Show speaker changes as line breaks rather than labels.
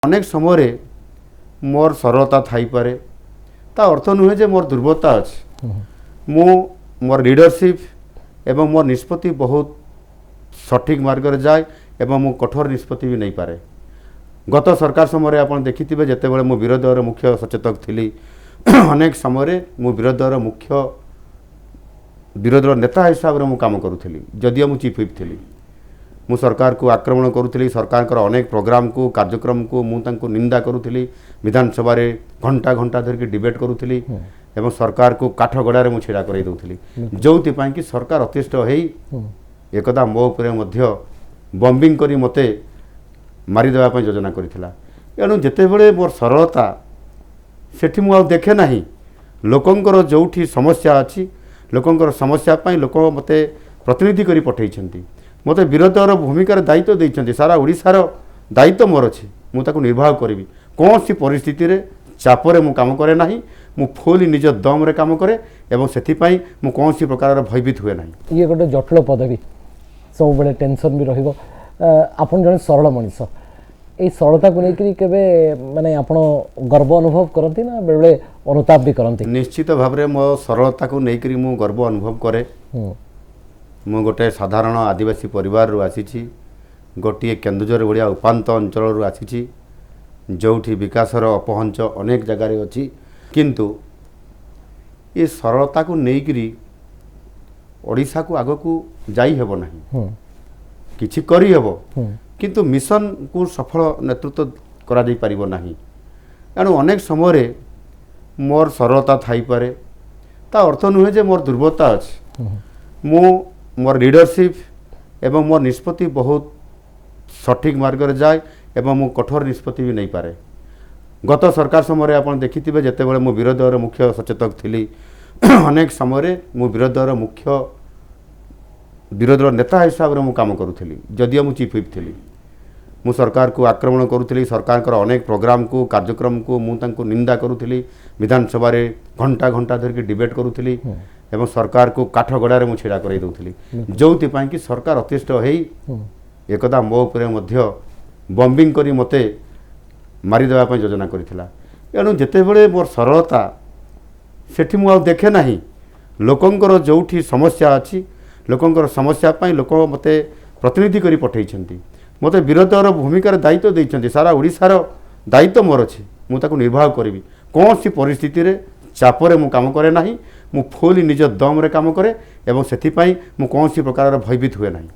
अनेक समय मोर सरलता थाईपे ता अर्थ नुहे जे मोर दुर्बलता अच्छे मु मोर लीडरशिप एवं मोर निष्पत्ति बहुत सठिक मार्ग रे जाए एवं मु कठोर निष्पत्ति भी नहीं पारे। गत सरकार समय आप देखिथे जितेबाला मु विरोधी दल मुख्य सचेतक थी अनेक समय मु विरोधी दल मुख्य विरोधी दल नेता हिसाब से काम करूली जदियो मु चीफ व्हिप थी मु सरकार को आक्रमण करूली सरकार अनेक प्रोग्राम को कार्यक्रम को मुझे निंदा करूली विधानसभा घंटा घंटा धरिकी डिबेट करूली एवं सरकार को काठ गड़ार मुझे छिड़ा कर दूसरी जो कि सरकार अतिष्ठ हो एकदा मो उपरे बम्बिंग करी मते मारिदेवाई योजना करथिला एणु जेतेबेले मोर सरलता सेठी मु देखे नाही लोकंकर जोठी समस्या अच्छी लोकंकर समस्या पाई लोक मते प्रतिनिधि करी पठेइछंती मते विरोधी दल भूमिकार दायित्व देइछंती सारा ओडिसार दायित्व मोर अछि मु ताकू निर्वाह करिवि कौन सी परिस्थिति रे चापरे मु काम करे नाही मु फुल निज दम रे काम करे एवं सेथि पाई मु कौन सी प्रकार भयभीत हुए नाही।
ये गोटे जटिल पदवी सब बड़े टेंशन भी रहिबो आपन जने सरल मनीष ए सरलता को लेकरी केबे माने आपण गर्व अनुभव करंती ना बेले अनुताप भी करंती?
निश्चित भाव रे मो सरलता को लेकरी मु गर्व अनुभव करे। मु गोटे साधारण आदिवासी परिवार रु आसीछि गोटे केन्दुझर भलिया उपांत अंचल रु आसीछि जोठी विकासर अपहंच अनेक जगार अच्छी किंतु ये सरलता को लेकरी ओडिशा को आग को जाई हेबो नाही किछि करी हेबो किंतु मिशन को सफल नेतृत्व करा जाई परिबो नाही एणु अनेक समय मोर सरलता थाईपे ता अर्थ नुहे जे मोर दुर्बलता अच्छे मु मोर लीडरशिप एवं मोर निष्पत्ति बहुत सठिक मार्ग रे जाए एवं मु कठोर निष्पत्ति भी नहीं पारे। गत सरकार समय आप देखिथे जितेबाला मु विरोधी दल मुख्य सचेतक थी अनेक समय मु विरोधी दल मुख्य विरोधी दल नेता हिसाब से काम करूली जदियो मु चीफ व्हिप थी मु सरकार को आक्रमण करूली सरकार अनेक प्रोग्राम को कार्यक्रम को मुझे निंदा करूली विधानसभा घंटा घंटा धरिकी डिबेट करूली एवं सरकार को काठ गड़ार मुझे छिड़ा कर दूसरी जो कि सरकार अतिष्ठ हो एकदा मो उपरे बम्बिंग करी मते मारिदेवाई योजना करथिला एणु जेतेबेले मोर सरलता सेठी मु देखे नाही लोकंकर जोठी समस्या अच्छी लोकंकर समस्या पाई लोक मते प्रतिनिधि करी पठेइछंती मते विरोधी दल भूमिकार दायित्व देइछंती सारा ओडिसार दायित्व मोर अछि मु ताकू निर्वाह करिवि कौन सी परिस्थिति रे चापरे मु काम करे नाही मु फुल निज दम रे काम करे एवं सेथि पाई मु कौन सी प्रकार भयभीत हुए नाही।